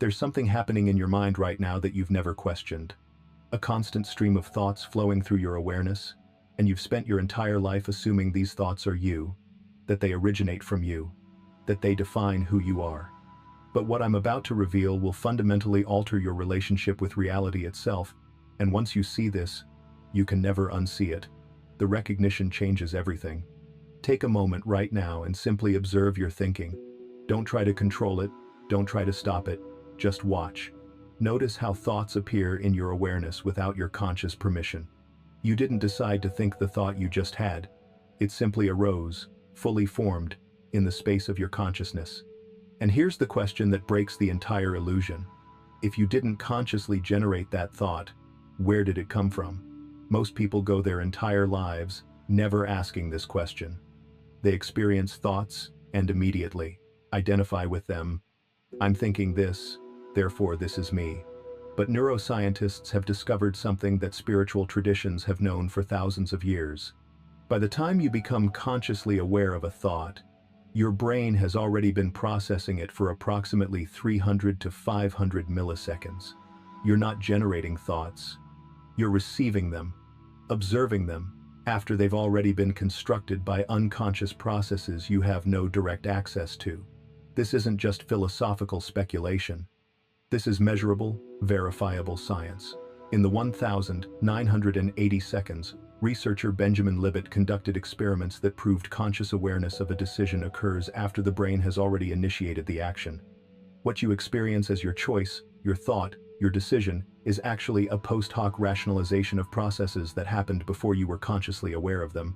There's something happening in your mind right now that you've never questioned. A constant stream of thoughts flowing through your awareness, and you've spent your entire life assuming these thoughts are you, that they originate from you, that they define who you are. But what I'm about to reveal will fundamentally alter your relationship with reality itself, and once you see this, you can never unsee it. The recognition changes everything. Take a moment right now and simply observe your thinking. Don't try to control it, don't try to stop it, just watch. Notice how thoughts appear in your awareness without your conscious permission. You didn't decide to think the thought you just had. It simply arose, fully formed, in the space of your consciousness. And here's the question that breaks the entire illusion. If you didn't consciously generate that thought, where did it come from? Most people go their entire lives never asking this question. They experience thoughts and immediately identify with them. I'm thinking this, therefore this is me. But neuroscientists have discovered something that spiritual traditions have known for thousands of years. By the time you become consciously aware of a thought, your brain has already been processing it for approximately 300 to 500 milliseconds. You're not generating thoughts. You're receiving them, observing them, after they've already been constructed by unconscious processes you have no direct access to. This isn't just philosophical speculation. This is measurable, verifiable science. In the 1,980 seconds, researcher Benjamin Libet conducted experiments that proved conscious awareness of a decision occurs after the brain has already initiated the action. What you experience as your choice, your thought, your decision, is actually a post hoc rationalization of processes that happened before you were consciously aware of them.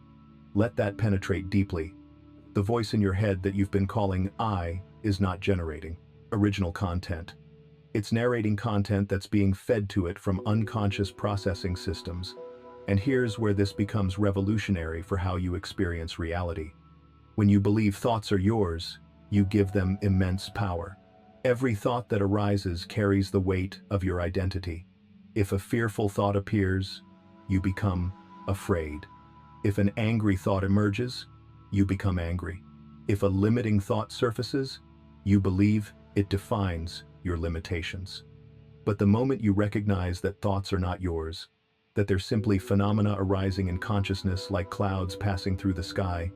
Let that penetrate deeply. The voice in your head that you've been calling I is not generating original content. It's narrating content that's being fed to it from unconscious processing systems. And here's where this becomes revolutionary for how you experience reality. When you believe thoughts are yours, you give them immense power. Every thought that arises carries the weight of your identity. If a fearful thought appears, you become afraid. If an angry thought emerges, you become angry. If a limiting thought surfaces, you believe it defines your limitations. But the moment you recognize that thoughts are not yours, that they're simply phenomena arising in consciousness like clouds passing through the sky,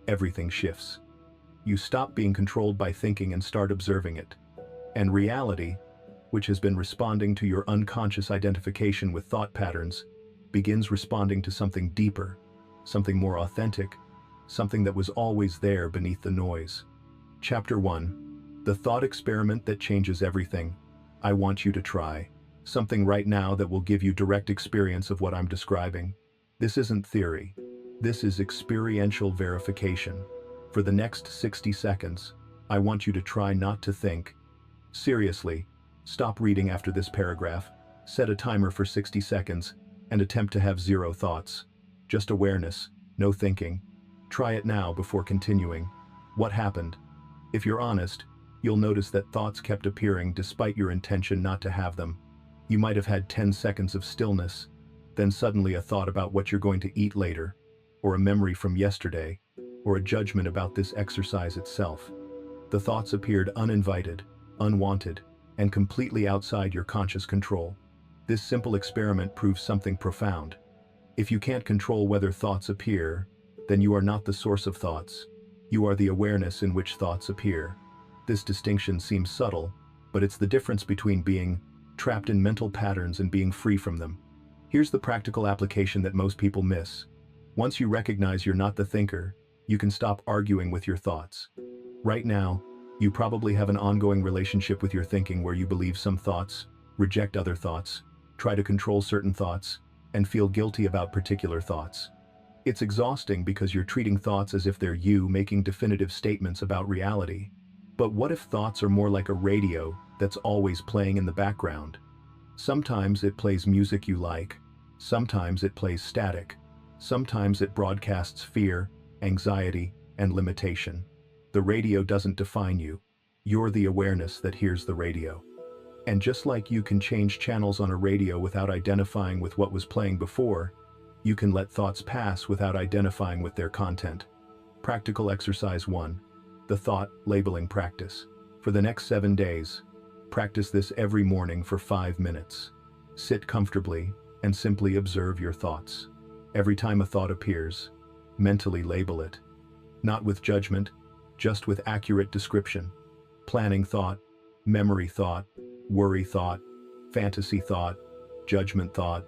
everything shifts. You stop being controlled by thinking and start observing it. And reality, which has been responding to your unconscious identification with thought patterns, begins responding to something deeper, something more authentic, something that was always there beneath the noise. Chapter 1. The thought experiment that changes everything. I want you to try something right now that will give you direct experience of what I'm describing. This isn't theory. This is experiential verification. For the next 60 seconds, I want you to try not to think. Seriously, stop reading after this paragraph, set a timer for 60 seconds, and attempt to have zero thoughts. Just awareness, no thinking. Try it now before continuing. What happened? If you're honest, you'll notice that thoughts kept appearing despite your intention not to have them. You might have had 10 seconds of stillness, then suddenly a thought about what you're going to eat later, or a memory from yesterday, or a judgment about this exercise itself. The thoughts appeared uninvited, unwanted, and completely outside your conscious control. This simple experiment proves something profound. If you can't control whether thoughts appear, then you are not the source of thoughts. You are the awareness in which thoughts appear. This distinction seems subtle, but it's the difference between being trapped in mental patterns and being free from them. Here's the practical application that most people miss. Once you recognize you're not the thinker, you can stop arguing with your thoughts. Right now, you probably have an ongoing relationship with your thinking where you believe some thoughts, reject other thoughts, try to control certain thoughts, and feel guilty about particular thoughts. It's exhausting because you're treating thoughts as if they're you making definitive statements about reality. But what if thoughts are more like a radio that's always playing in the background? Sometimes it plays music you like, sometimes it plays static, sometimes it broadcasts fear, anxiety, and limitation. The radio doesn't define you. You're the awareness that hears the radio. And just like you can change channels on a radio without identifying with what was playing before, you can let thoughts pass without identifying with their content. Practical exercise 1. The thought labeling practice. For the next 7 days, Practice this every morning for 5 minutes. Sit comfortably and simply observe your thoughts. Every time a thought appears, mentally label it. Not with judgment, just with accurate description. Planning thought, memory thought, worry thought, fantasy thought, judgment thought.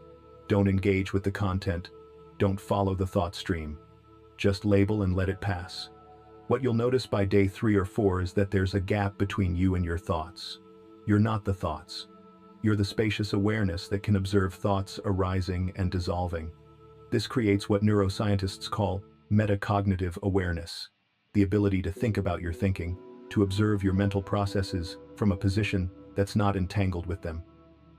Don't engage with the content. Don't follow the thought stream. Just label and let it pass. What you'll notice by day 3 or 4 is that there's a gap between you and your thoughts. You're not the thoughts. You're the spacious awareness that can observe thoughts arising and dissolving. This creates what neuroscientists call metacognitive awareness, the ability to think about your thinking, to observe your mental processes from a position that's not entangled with them.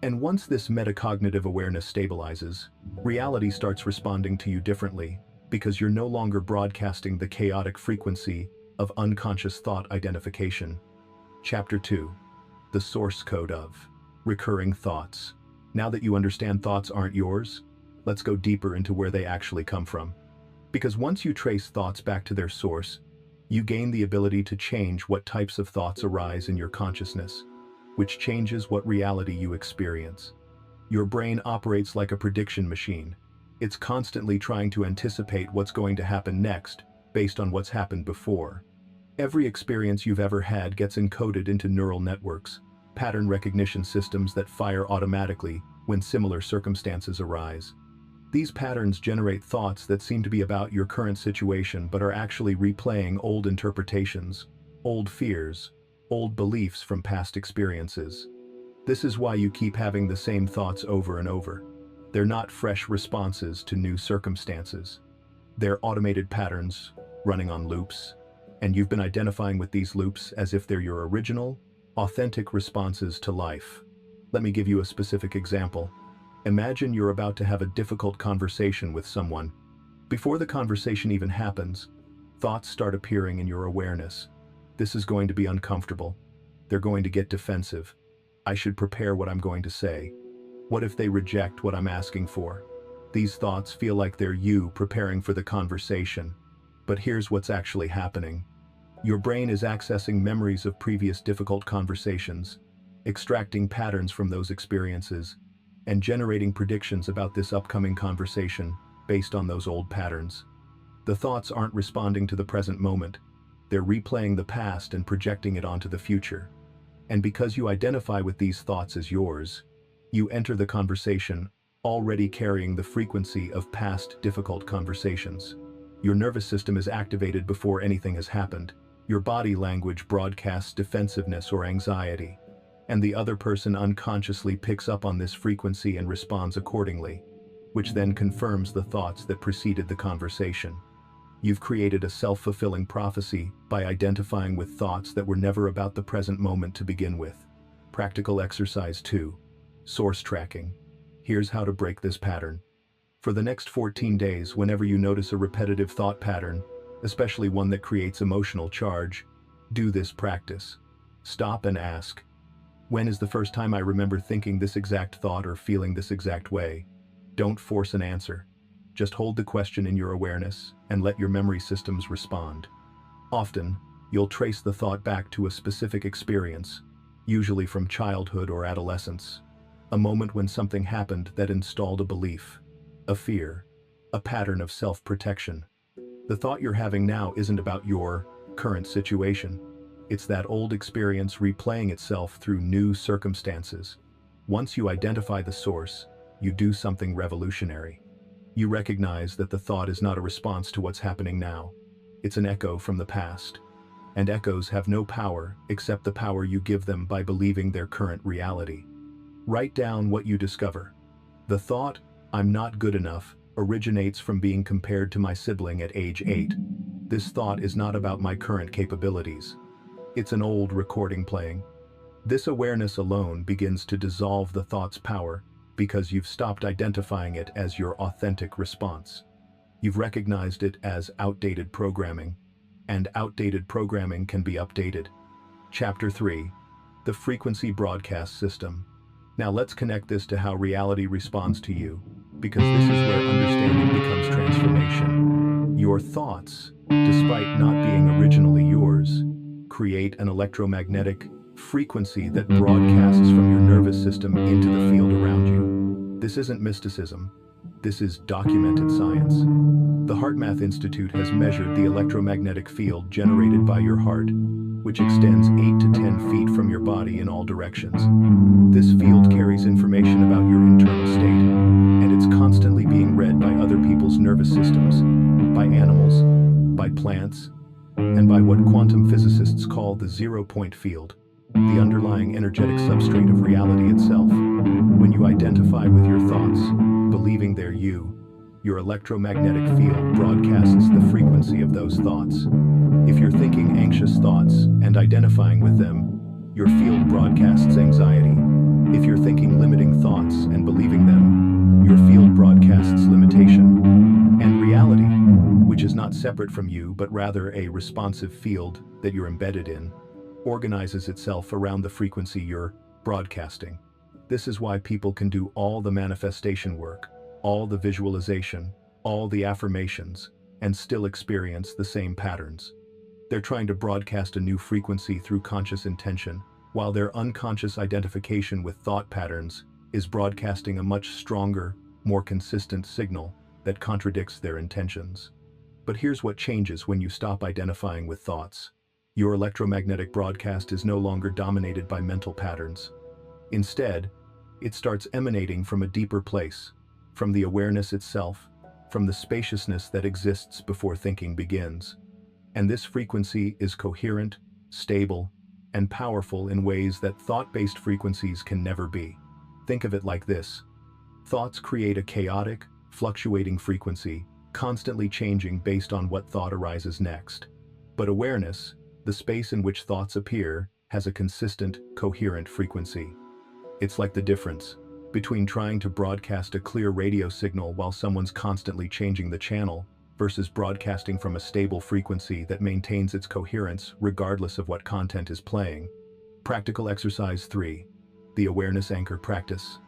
And once this metacognitive awareness stabilizes, reality starts responding to you differently, because you're no longer broadcasting the chaotic frequency of unconscious thought identification. Chapter 2. The source code of recurring thoughts. Now that you understand thoughts aren't yours, let's go deeper into where they actually come from. Because once you trace thoughts back to their source, you gain the ability to change what types of thoughts arise in your consciousness, which changes what reality you experience. Your brain operates like a prediction machine. It's constantly trying to anticipate what's going to happen next, based on what's happened before. Every experience you've ever had gets encoded into neural networks, pattern recognition systems that fire automatically when similar circumstances arise. These patterns generate thoughts that seem to be about your current situation but are actually replaying old interpretations, old fears, old beliefs from past experiences. This is why you keep having the same thoughts over and over. They're not fresh responses to new circumstances. They're automated patterns running on loops, and you've been identifying with these loops as if they're your original, authentic responses to life. Let me give you a specific example. Imagine you're about to have a difficult conversation with someone. Before the conversation even happens, thoughts start appearing in your awareness. This is going to be uncomfortable. They're going to get defensive. I should prepare what I'm going to say. What if they reject what I'm asking for? These thoughts feel like they're you preparing for the conversation. But here's what's actually happening. Your brain is accessing memories of previous difficult conversations, extracting patterns from those experiences, and generating predictions about this upcoming conversation based on those old patterns. The thoughts aren't responding to the present moment. They're replaying the past and projecting it onto the future. And because you identify with these thoughts as yours, you enter the conversation already carrying the frequency of past difficult conversations. Your nervous system is activated before anything has happened. Your body language broadcasts defensiveness or anxiety, and the other person unconsciously picks up on this frequency and responds accordingly, which then confirms the thoughts that preceded the conversation. You've created a self-fulfilling prophecy by identifying with thoughts that were never about the present moment to begin with. Practical exercise 2. Source tracking. Here's how to break this pattern. For the next 14 days, whenever you notice a repetitive thought pattern, especially one that creates emotional charge, do this practice. Stop and ask, when is the first time I remember thinking this exact thought or feeling this exact way? Don't force an answer. Just hold the question in your awareness and let your memory systems respond. Often, you'll trace the thought back to a specific experience, usually from childhood or adolescence, a moment when something happened that installed a belief, a fear, a pattern of self-protection. The thought you're having now isn't about your current situation. It's that old experience replaying itself through new circumstances. Once you identify the source, you do something revolutionary. You recognize that the thought is not a response to what's happening now. It's an echo from the past. And echoes have no power except the power you give them by believing their current reality. Write down what you discover. The thought, I'm not good enough, originates from being compared to my sibling at age 8. This thought is not about my current capabilities. It's an old recording playing. This awareness alone begins to dissolve the thought's power because you've stopped identifying it as your authentic response. You've recognized it as outdated programming, and outdated programming can be updated. Chapter 3. The Frequency Broadcast System. Now let's connect this to how reality responds to you, because this is where understanding becomes transformation. Your thoughts, despite not being originally yours, create an electromagnetic frequency that broadcasts from your nervous system into the field around you. This isn't mysticism. This is documented science. The HeartMath Institute has measured the electromagnetic field generated by your heart, which extends 8 to 10 feet from your body in all directions. This field carries information about your internal state, and it's constantly being read by other people's nervous systems, by animals, by plants, and by what quantum physicists call the zero-point field, the underlying energetic substrate of reality itself. When you identify with your thoughts, believing they're you, your electromagnetic field broadcasts the frequency of those thoughts. If you're thinking anxious thoughts and identifying with them, your field broadcasts anxiety. If you're thinking limiting thoughts and believing them, your field broadcasts limitation. And reality, which is not separate from you but rather a responsive field that you're embedded in, organizes itself around the frequency you're broadcasting. This is why people can do all the manifestation work, all the visualization, all the affirmations, and still experience the same patterns. They're trying to broadcast a new frequency through conscious intention, while their unconscious identification with thought patterns is broadcasting a much stronger, more consistent signal that contradicts their intentions. But here's what changes when you stop identifying with thoughts. Your electromagnetic broadcast is no longer dominated by mental patterns. Instead, it starts emanating from a deeper place, from the awareness itself, from the spaciousness that exists before thinking begins. And this frequency is coherent, stable, and powerful in ways that thought-based frequencies can never be. Think of it like this. Thoughts create a chaotic, fluctuating frequency, constantly changing based on what thought arises next. But awareness, the space in which thoughts appear, has a consistent, coherent frequency. It's like the difference between trying to broadcast a clear radio signal while someone's constantly changing the channel versus broadcasting from a stable frequency that maintains its coherence regardless of what content is playing. Practical exercise 3. The awareness anchor practice.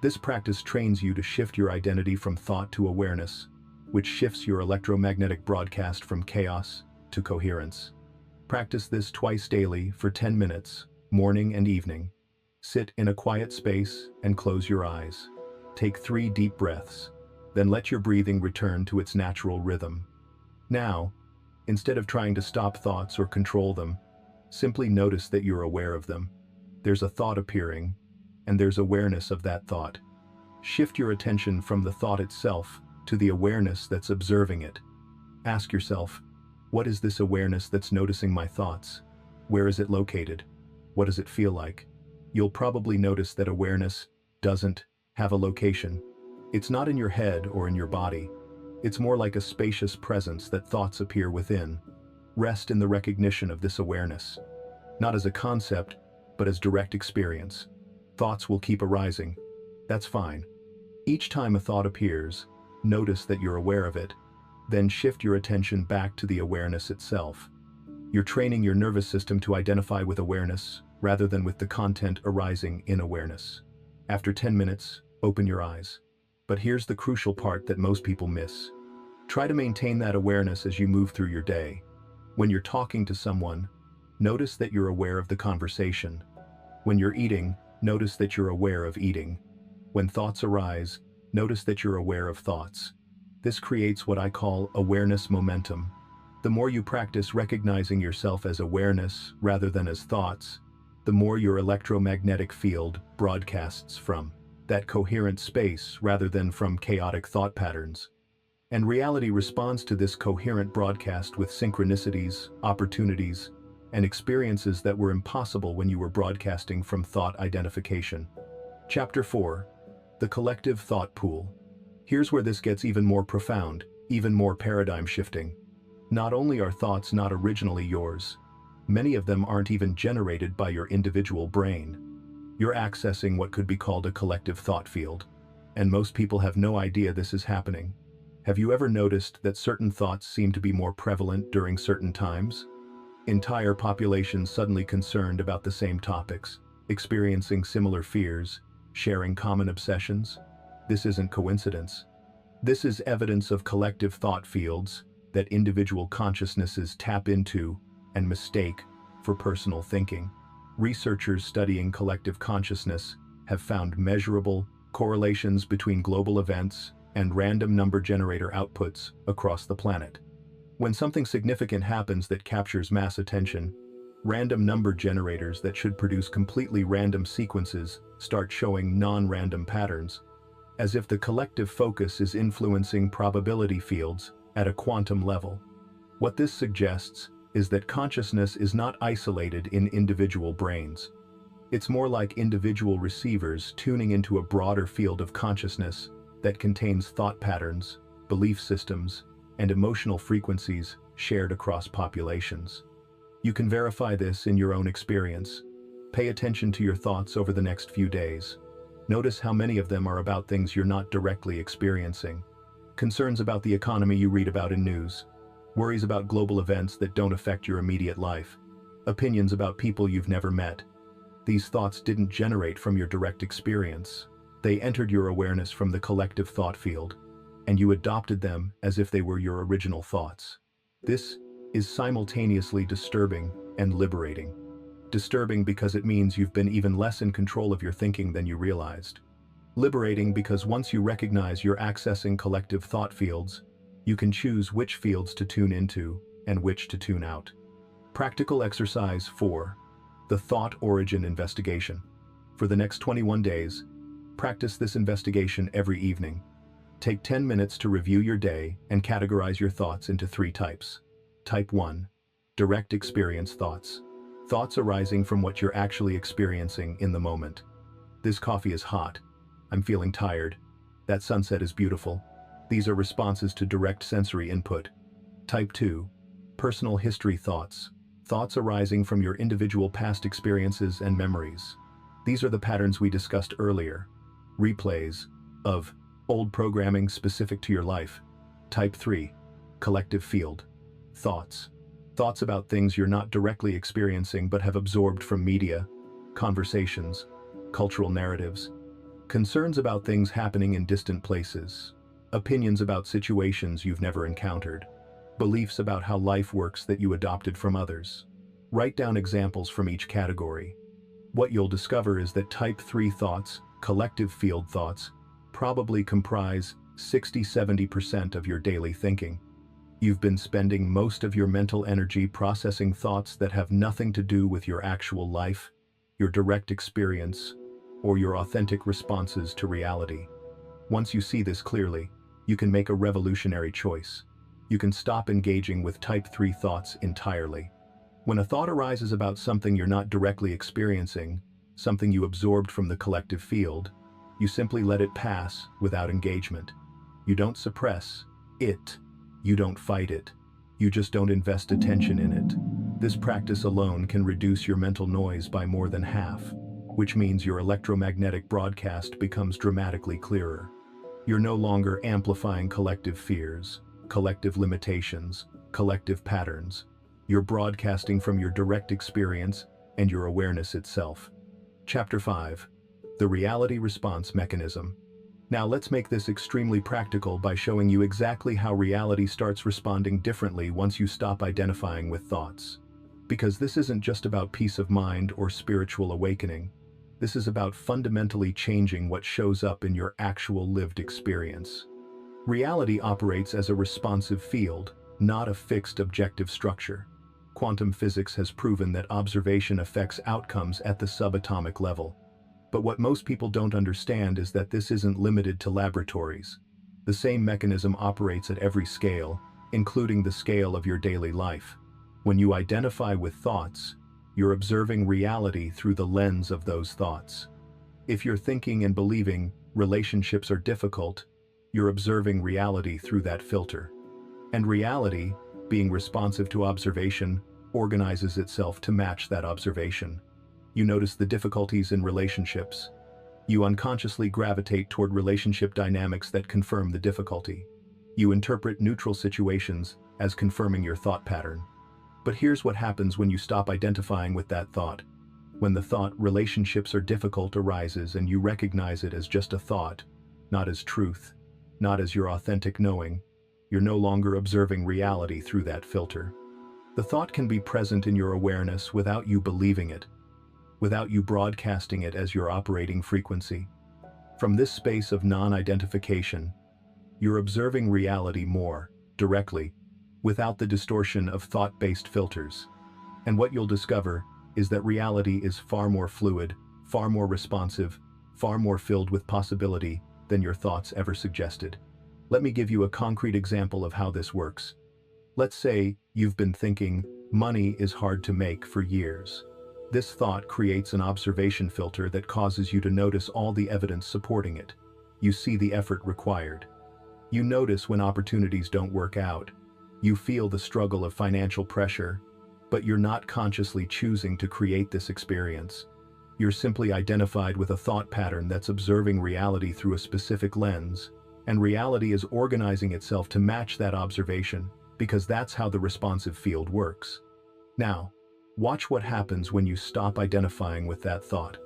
This practice trains you to shift your identity from thought to awareness, which shifts your electromagnetic broadcast from chaos to coherence. Practice this twice daily for 10 minutes, morning and evening. Sit in a quiet space and close your eyes. Take 3 deep breaths, then let your breathing return to its natural rhythm. Now, instead of trying to stop thoughts or control them, simply notice that you're aware of them. There's a thought appearing, and there's awareness of that thought. Shift your attention from the thought itself to the awareness that's observing it. Ask yourself, what is this awareness that's noticing my thoughts? Where is it located? What does it feel like? You'll probably notice that awareness doesn't have a location. It's not in your head or in your body. It's more like a spacious presence that thoughts appear within. Rest in the recognition of this awareness, not as a concept, but as direct experience. Thoughts will keep arising. That's fine. Each time a thought appears, notice that you're aware of it, then shift your attention back to the awareness itself. You're training your nervous system to identify with awareness rather than with the content arising in awareness. After 10 minutes, open your eyes. But here's the crucial part that most people miss. Try to maintain that awareness as you move through your day. When you're talking to someone, notice that you're aware of the conversation. When you're eating, notice that you're aware of eating. When thoughts arise, notice that you're aware of thoughts. This creates what I call awareness momentum. The more you practice recognizing yourself as awareness rather than as thoughts, the more your electromagnetic field broadcasts from that coherent space rather than from chaotic thought patterns. And reality responds to this coherent broadcast with synchronicities, opportunities, and experiences that were impossible when you were broadcasting from thought identification. Chapter 4. The Collective Thought Pool. Here's where this gets even more profound, even more paradigm shifting. Not only are thoughts not originally yours, many of them aren't even generated by your individual brain. You're accessing what could be called a collective thought field, and most people have no idea this is happening. Have you ever noticed that certain thoughts seem to be more prevalent during certain times? Entire populations suddenly concerned about the same topics, experiencing similar fears, sharing common obsessions? This isn't coincidence. This is evidence of collective thought fields that individual consciousnesses tap into and mistake for personal thinking. Researchers studying collective consciousness have found measurable correlations between global events and random number generator outputs across the planet. When something significant happens that captures mass attention, random number generators that should produce completely random sequences start showing non-random patterns, as if the collective focus is influencing probability fields at a quantum level. What this suggests is that consciousness is not isolated in individual brains. It's more like individual receivers tuning into a broader field of consciousness that contains thought patterns, belief systems, and emotional frequencies shared across populations. You can verify this in your own experience. Pay attention to your thoughts over the next few days. Notice how many of them are about things you're not directly experiencing. Concerns about the economy you read about in news. Worries about global events that don't affect your immediate life. Opinions about people you've never met. These thoughts didn't generate from your direct experience. They entered your awareness from the collective thought field, and you adopted them as if they were your original thoughts. This is simultaneously disturbing and liberating. Disturbing because it means you've been even less in control of your thinking than you realized. Liberating because once you recognize you're accessing collective thought fields, you can choose which fields to tune into and which to tune out. Practical exercise 4. The Thought Origin Investigation. For the next 21 days, practice this investigation every evening. Take 10 minutes to review your day and categorize your thoughts into 3 types. Type 1. Direct experience thoughts. Thoughts arising from what you're actually experiencing in the moment. This coffee is hot. I'm feeling tired. That sunset is beautiful. These are responses to direct sensory input. Type 2. Personal history thoughts. Thoughts arising from your individual past experiences and memories. These are the patterns we discussed earlier. Replays of old programming specific to your life. Type 3. Collective field thoughts. Thoughts about things you're not directly experiencing but have absorbed from media, conversations, cultural narratives. Concerns about things happening in distant places. Opinions about situations you've never encountered. Beliefs about how life works that you adopted from others. Write down examples from each category. What you'll discover is that Type 3 thoughts, collective field thoughts, probably comprise 60–70% of your daily thinking. You've been spending most of your mental energy processing thoughts that have nothing to do with your actual life, your direct experience, or your authentic responses to reality. Once you see this clearly, you can make a revolutionary choice. You can stop engaging with Type 3 thoughts entirely. When a thought arises about something you're not directly experiencing, something you absorbed from the collective field, you simply let it pass without engagement. You don't suppress it. You don't fight it. You just don't invest attention in it. This practice alone can reduce your mental noise by more than half, which means your electromagnetic broadcast becomes dramatically clearer. You're no longer amplifying collective fears, collective limitations, collective patterns. You're broadcasting from your direct experience and your awareness itself. Chapter 5. The Reality Response Mechanism. Now let's make this extremely practical by showing you exactly how reality starts responding differently once you stop identifying with thoughts. Because this isn't just about peace of mind or spiritual awakening. This is about fundamentally changing what shows up in your actual lived experience. Reality operates as a responsive field, not a fixed objective structure. Quantum physics has proven that observation affects outcomes at the subatomic level. But what most people don't understand is that this isn't limited to laboratories. The same mechanism operates at every scale, including the scale of your daily life. When you identify with thoughts, you're observing reality through the lens of those thoughts. If you're thinking and believing relationships are difficult, you're observing reality through that filter. And reality, being responsive to observation, organizes itself to match that observation. You notice the difficulties in relationships. You unconsciously gravitate toward relationship dynamics that confirm the difficulty. You interpret neutral situations as confirming your thought pattern. But here's what happens when you stop identifying with that thought. When the thought relationships are difficult arises and you recognize it as just a thought, not as truth, not as your authentic knowing, you're no longer observing reality through that filter. The thought can be present in your awareness without you believing it. without you broadcasting it as your operating frequency. From this space of non-identification, you're observing reality more directly, without the distortion of thought-based filters. And what you'll discover is that reality is far more fluid, far more responsive, far more filled with possibility than your thoughts ever suggested. Let me give you a concrete example of how this works. Let's say you've been thinking, money is hard to make for years. This thought creates an observation filter that causes you to notice all the evidence supporting it. You see the effort required. You notice when opportunities don't work out. You feel the struggle of financial pressure, but you're not consciously choosing to create this experience. You're simply identified with a thought pattern that's observing reality through a specific lens, and reality is organizing itself to match that observation, because that's how the responsive field works. Now, watch what happens when you stop identifying with that thought.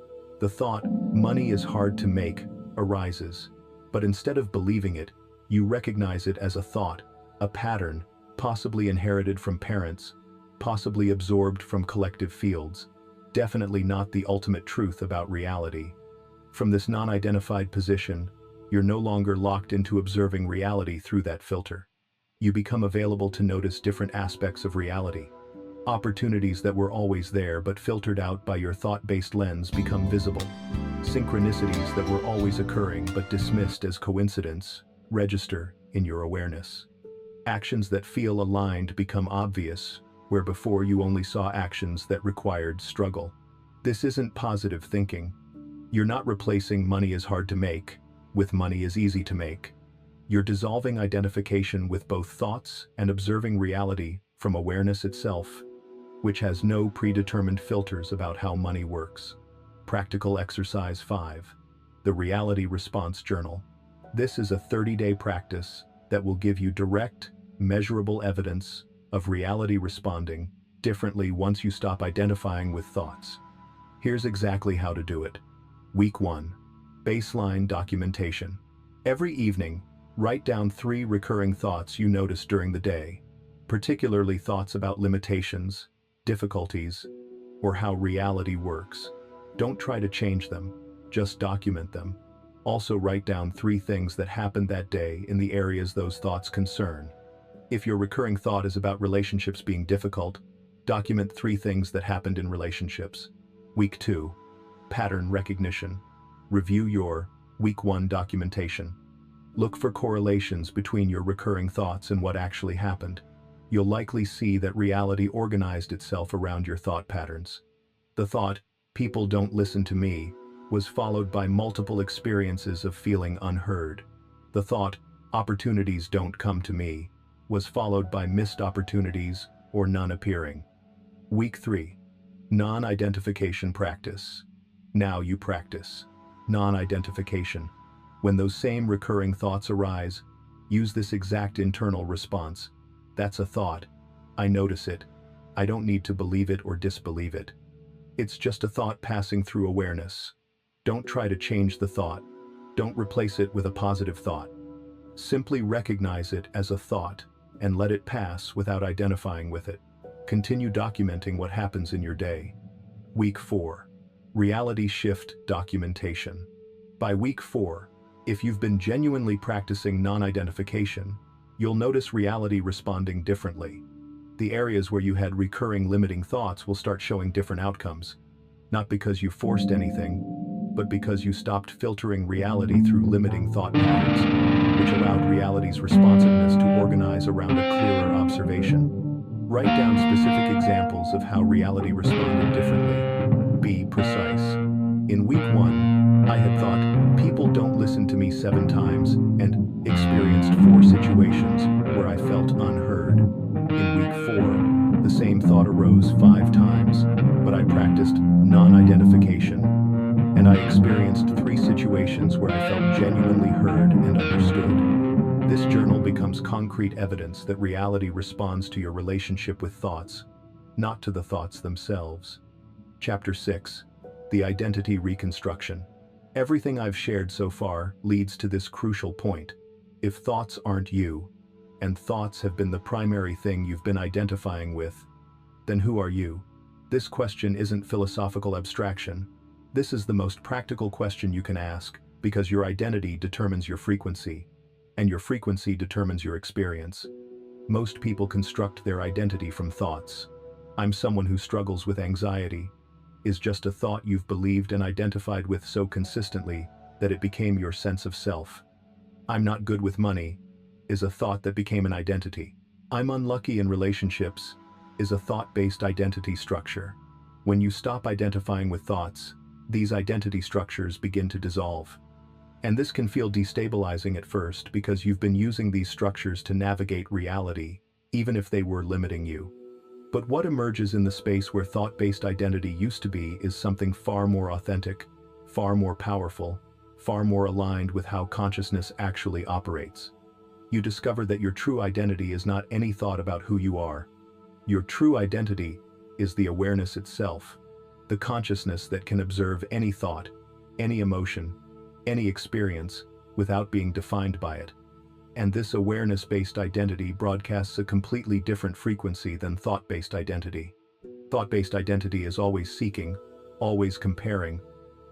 The thought, money is hard to make, arises, but instead of believing it, you recognize it as a thought, a pattern, possibly inherited from parents, possibly absorbed from collective fields, definitely not the ultimate truth about reality. From this non-identified position, you're no longer locked into observing reality through that filter. You become available to notice different aspects of reality. Opportunities that were always there but filtered out by your thought-based lens become visible. Synchronicities that were always occurring but dismissed as coincidence register in your awareness. Actions that feel aligned become obvious, where before you only saw actions that required struggle. This isn't positive thinking. You're not replacing money is hard to make with money is easy to make. You're dissolving identification with both thoughts and observing reality from awareness itself, which has no predetermined filters about how money works. Practical exercise 5. The Reality Response Journal. This is a 30-day practice that will give you direct, measurable evidence of reality responding differently once you stop identifying with thoughts. Here's exactly how to do it. Week 1. Baseline documentation. Every evening, write down 3 recurring thoughts you notice during the day, particularly thoughts about limitations, difficulties, or how reality works. Don't try to change them, just document them. Also write down 3 things that happened that day in the areas those thoughts concern. If your recurring thought is about relationships being difficult, document 3 things that happened in relationships. Week 2. Pattern recognition. Review your Week 1 documentation. Look for correlations between your recurring thoughts and what actually happened. You'll likely see that reality organized itself around your thought patterns. The thought, people don't listen to me, was followed by multiple experiences of feeling unheard. The thought, opportunities don't come to me, was followed by missed opportunities or none appearing. Week 3. Non-identification practice. Now you practice non-identification. When those same recurring thoughts arise, use this exact internal response. That's a thought. I notice it. I don't need to believe it or disbelieve it. It's just a thought passing through awareness. Don't try to change the thought. Don't replace it with a positive thought. Simply recognize it as a thought and let it pass without identifying with it. Continue documenting what happens in your day. Week 4. Reality shift documentation. By week 4, if you've been genuinely practicing non-identification, you'll notice reality responding differently. The areas where you had recurring limiting thoughts will start showing different outcomes, not because you forced anything, but because you stopped filtering reality through limiting thought patterns, which allowed reality's responsiveness to organize around a clearer observation. Write down specific examples of how reality responded differently. Be precise. In week 1, I had thought, people don't listen to me 7 times, and experienced 4 situations where I felt unheard. In week 4, the same thought arose 5 times, but I practiced non-identification, and I experienced 3 situations where I felt genuinely heard and understood. This journal becomes concrete evidence that reality responds to your relationship with thoughts, not to the thoughts themselves. Chapter 6. The Identity Reconstruction. Everything I've shared so far leads to this crucial point. If thoughts aren't you, and thoughts have been the primary thing you've been identifying with, then who are you? This question isn't philosophical abstraction. This is the most practical question you can ask, because your identity determines your frequency, and your frequency determines your experience. Most people construct their identity from thoughts. "I'm someone who struggles with anxiety" is just a thought you've believed and identified with so consistently that it became your sense of self. "I'm not good with money" is a thought that became an identity. "I'm unlucky in relationships" is a thought-based identity structure. When you stop identifying with thoughts, these identity structures begin to dissolve. And this can feel destabilizing at first because you've been using these structures to navigate reality, even if they were limiting you. But what emerges in the space where thought-based identity used to be is something far more authentic, far more powerful, far more aligned with how consciousness actually operates. You discover that your true identity is not any thought about who you are. Your true identity is the awareness itself, the consciousness that can observe any thought, any emotion, any experience, without being defined by it. And this awareness-based identity broadcasts a completely different frequency than thought-based identity. Thought-based identity is always seeking, always comparing,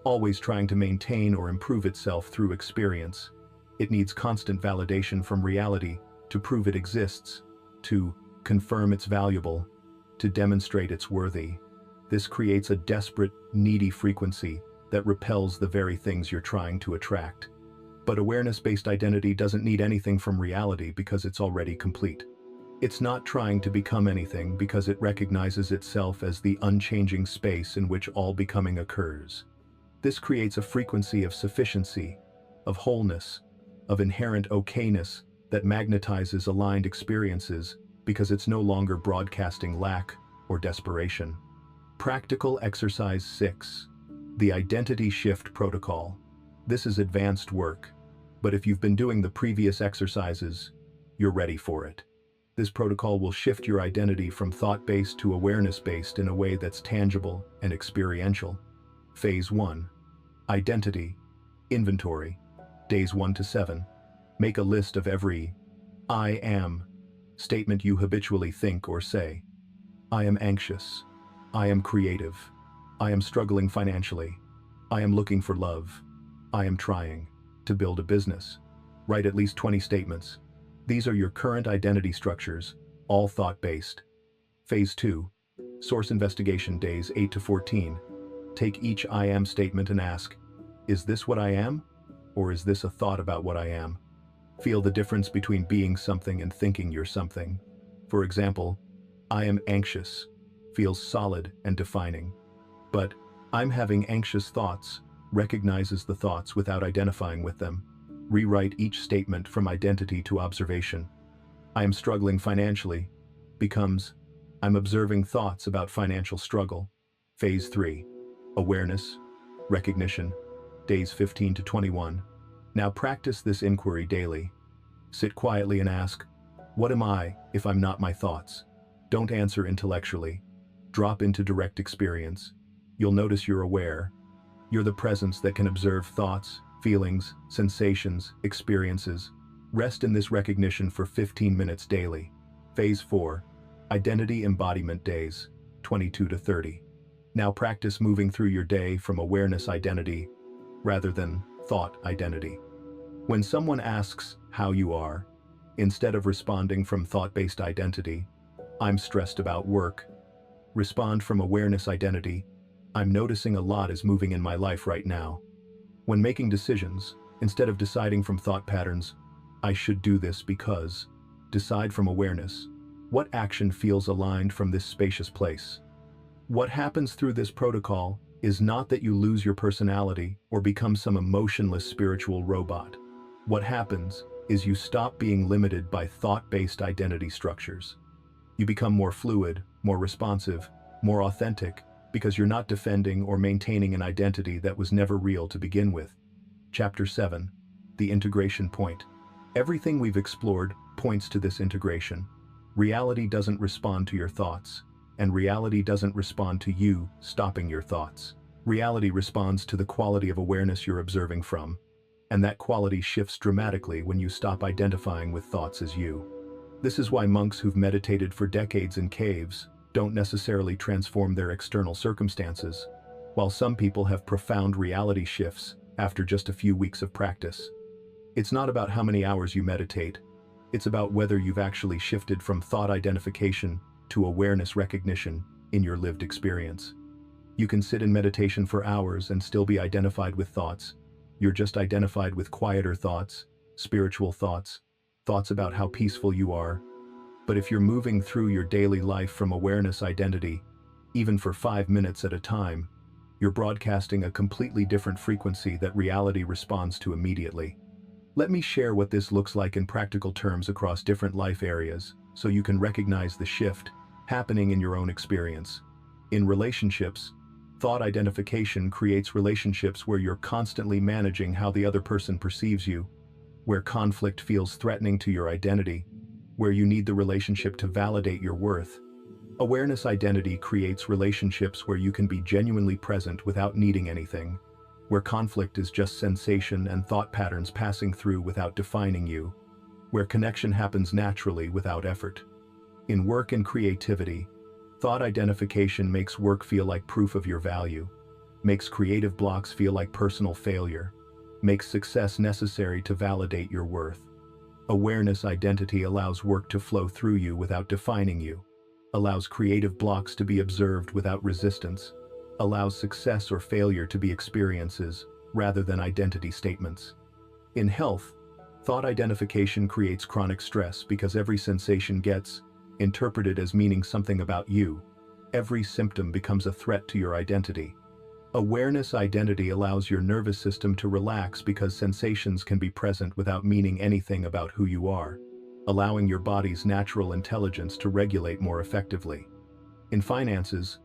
always trying to maintain or improve itself through experience. It needs constant validation from reality to prove it exists, to confirm it's valuable, to demonstrate it's worthy. This creates a desperate, needy frequency that repels the very things you're trying to attract. But awareness-based identity doesn't need anything from reality because it's already complete. It's not trying to become anything because it recognizes itself as the unchanging space in which all becoming occurs. This creates a frequency of sufficiency, of wholeness, of inherent okayness that magnetizes aligned experiences because it's no longer broadcasting lack or desperation. Practical Exercise 6. The Identity Shift Protocol. This is advanced work, but if you've been doing the previous exercises, you're ready for it. This protocol will shift your identity from thought-based to awareness-based in a way that's tangible and experiential. Phase 1. Identity. Inventory. Days 1 to 7. Make a list of every "I am" statement you habitually think or say. "I am anxious." "I am creative." "I am struggling financially." "I am looking for love." "I am trying to build a business." Write at least 20 statements. These are your current identity structures, all thought-based. Phase 2. Source investigation. Days 8 to 14. Take each "I am" statement and ask, "Is this what I am? Or is this a thought about what I am?" Feel the difference between being something and thinking you're something. For example, "I am anxious" feels solid and defining. But "I'm having anxious thoughts" recognizes the thoughts without identifying with them. Rewrite each statement from identity to observation. "I am struggling financially" becomes "I'm observing thoughts about financial struggle." Phase 3. Awareness. Recognition. Days 15 to 21. Now practice this inquiry daily. Sit quietly and ask, "What am I if I'm not my thoughts?" Don't answer intellectually. Drop into direct experience. You'll notice you're aware. You're the presence that can observe thoughts, feelings, sensations, experiences. Rest in this recognition for 15 minutes daily. Phase 4. Identity Embodiment. Days 22 to 30. Now practice moving through your day from awareness identity rather than thought identity. When someone asks how you are, instead of responding from thought-based identity, "I'm stressed about work," respond from awareness identity, "I'm noticing a lot is moving in my life right now." When making decisions, instead of deciding from thought patterns, "I should do this because," decide from awareness, "What action feels aligned from this spacious place?" What happens through this protocol is not that you lose your personality or become some emotionless spiritual robot. What happens is you stop being limited by thought-based identity structures. You become more fluid, more responsive, more authentic, because you're not defending or maintaining an identity that was never real to begin with. Chapter 7. The Integration Point. Everything we've explored points to this integration. Reality doesn't respond to your thoughts, and reality doesn't respond to you stopping your thoughts. Reality responds to the quality of awareness you're observing from, and that quality shifts dramatically when you stop identifying with thoughts as you. This is why monks who've meditated for decades in caves don't necessarily transform their external circumstances, while some people have profound reality shifts after just a few weeks of practice. It's not about how many hours you meditate, it's about whether you've actually shifted from thought identification to awareness recognition in your lived experience. You can sit in meditation for hours and still be identified with thoughts. You're just identified with quieter thoughts, spiritual thoughts, thoughts about how peaceful you are. But if you're moving through your daily life from awareness identity, even for 5 minutes at a time, you're broadcasting a completely different frequency that reality responds to immediately. Let me share what this looks like in practical terms across different life areas, so you can recognize the shift happening in your own experience. In relationships, thought identification creates relationships where you're constantly managing how the other person perceives you, where conflict feels threatening to your identity, where you need the relationship to validate your worth. Awareness identity creates relationships where you can be genuinely present without needing anything, where conflict is just sensation and thought patterns passing through without defining you, where connection happens naturally without effort. In work and creativity, thought identification makes work feel like proof of your value, makes creative blocks feel like personal failure, makes success necessary to validate your worth. Awareness identity allows work to flow through you without defining you, allows creative blocks to be observed without resistance, allows success or failure to be experiences rather than identity statements. In health, thought identification creates chronic stress because every sensation gets interpreted as meaning something about you. Every symptom becomes a threat to your identity. Awareness identity allows your nervous system to relax because sensations can be present without meaning anything about who you are, allowing your body's natural intelligence to regulate more effectively. In finances,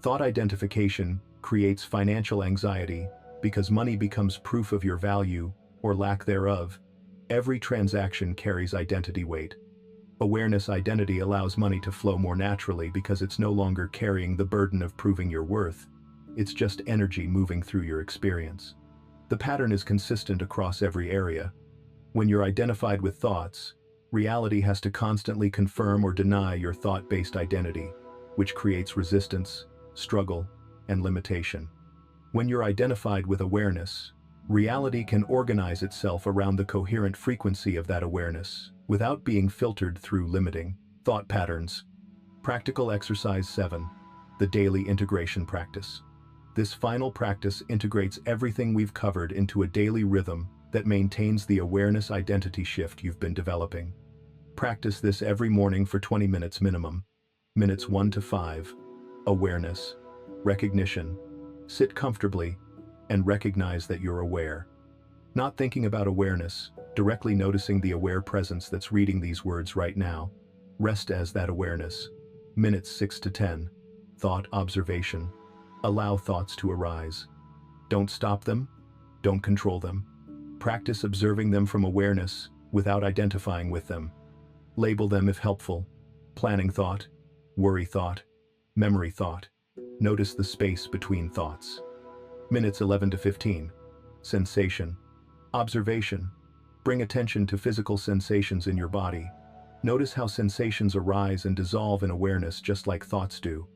thought identification creates financial anxiety because money becomes proof of your value or lack thereof. Every transaction carries identity weight. Awareness identity allows money to flow more naturally because it's no longer carrying the burden of proving your worth. It's just energy moving through your experience. The pattern is consistent across every area. When you're identified with thoughts, reality has to constantly confirm or deny your thought-based identity, which creates resistance, struggle, and limitation. When you're identified with awareness, reality can organize itself around the coherent frequency of that awareness, without being filtered through limiting thought patterns. Practical exercise 7. The daily integration practice. This final practice integrates everything we've covered into a daily rhythm that maintains the awareness identity shift you've been developing. Practice this every morning for 20 minutes minimum. Minutes 1 to 5. Awareness. Recognition. Sit comfortably and recognize that you're aware. Not thinking about awareness, directly noticing the aware presence that's reading these words right now. Rest as that awareness. Minutes 6 to 10. Thought observation. Allow thoughts to arise. Don't stop them. Don't control them. Practice observing them from awareness without identifying with them. Label them if helpful. Planning thought, worry thought, memory thought. Notice the space between thoughts. Minutes 11 to 15. Sensation. Observation. Bring attention to physical sensations in your body. Notice how sensations arise and dissolve in awareness just like thoughts do.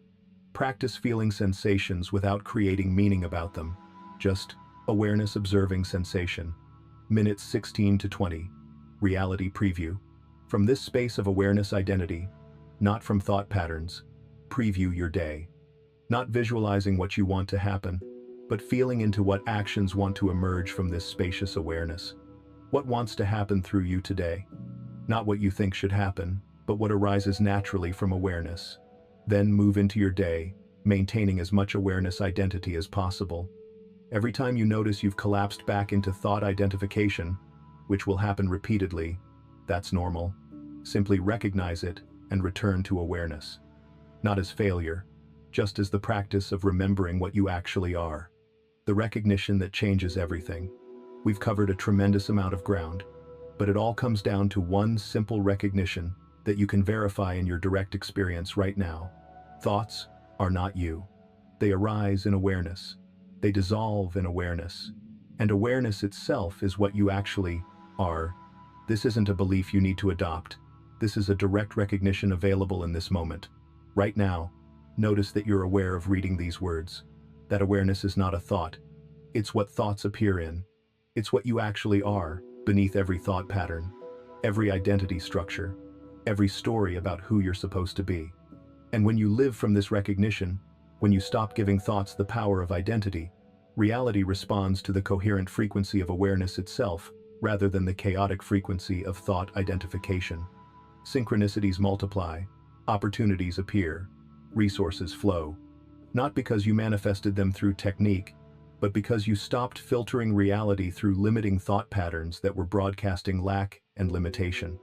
Practice feeling sensations without creating meaning about them. Just awareness observing sensation. Minutes 16 to 20. Reality preview. From this space of awareness identity, not from thought patterns, preview your day. Not visualizing what you want to happen, but feeling into what actions want to emerge from this spacious awareness. What wants to happen through you today? Not what you think should happen, but what arises naturally from awareness. Then move into your day, maintaining as much awareness identity as possible. Every time you notice you've collapsed back into thought identification, which will happen repeatedly, that's normal. Simply recognize it and return to awareness. Not as failure, just as the practice of remembering what you actually are. The recognition that changes everything. We've covered a tremendous amount of ground, but it all comes down to one simple recognition that you can verify in your direct experience right now. Thoughts are not you. They arise in awareness. They dissolve in awareness. And awareness itself is what you actually are. This isn't a belief you need to adopt. This is a direct recognition available in this moment. Right now, Notice that you're aware of reading these words. That awareness is not a thought. It's what thoughts appear in. It's what you actually are, beneath every thought pattern, every identity structure, every story about who you're supposed to be. And when you live from this recognition, when you stop giving thoughts the power of identity, reality responds to the coherent frequency of awareness itself, rather than the chaotic frequency of thought identification. Synchronicities multiply, opportunities appear, resources flow, not because you manifested them through technique, but because you stopped filtering reality through limiting thought patterns that were broadcasting lack and limitation.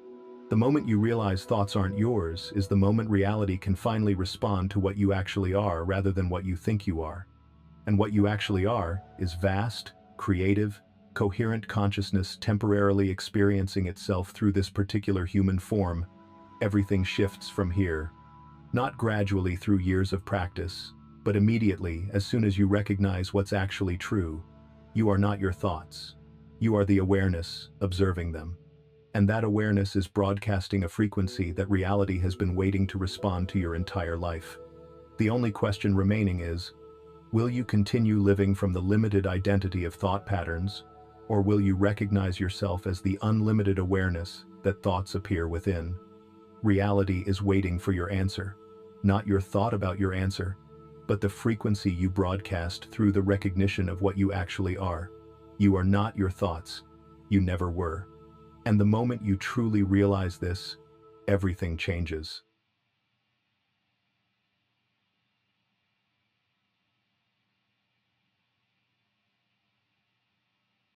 The moment you realize thoughts aren't yours is the moment reality can finally respond to what you actually are rather than what you think you are. And what you actually are is vast, creative, coherent consciousness temporarily experiencing itself through this particular human form. Everything shifts from here. Not gradually through years of practice, but immediately as soon as you recognize what's actually true. You are not your thoughts. You are the awareness observing them. And that awareness is broadcasting a frequency that reality has been waiting to respond to your entire life. The only question remaining is, will you continue living from the limited identity of thought patterns, or will you recognize yourself as the unlimited awareness that thoughts appear within? Reality is waiting for your answer, not your thought about your answer, but the frequency you broadcast through the recognition of what you actually are. You are not your thoughts. You never were. And the moment you truly realize this, everything changes.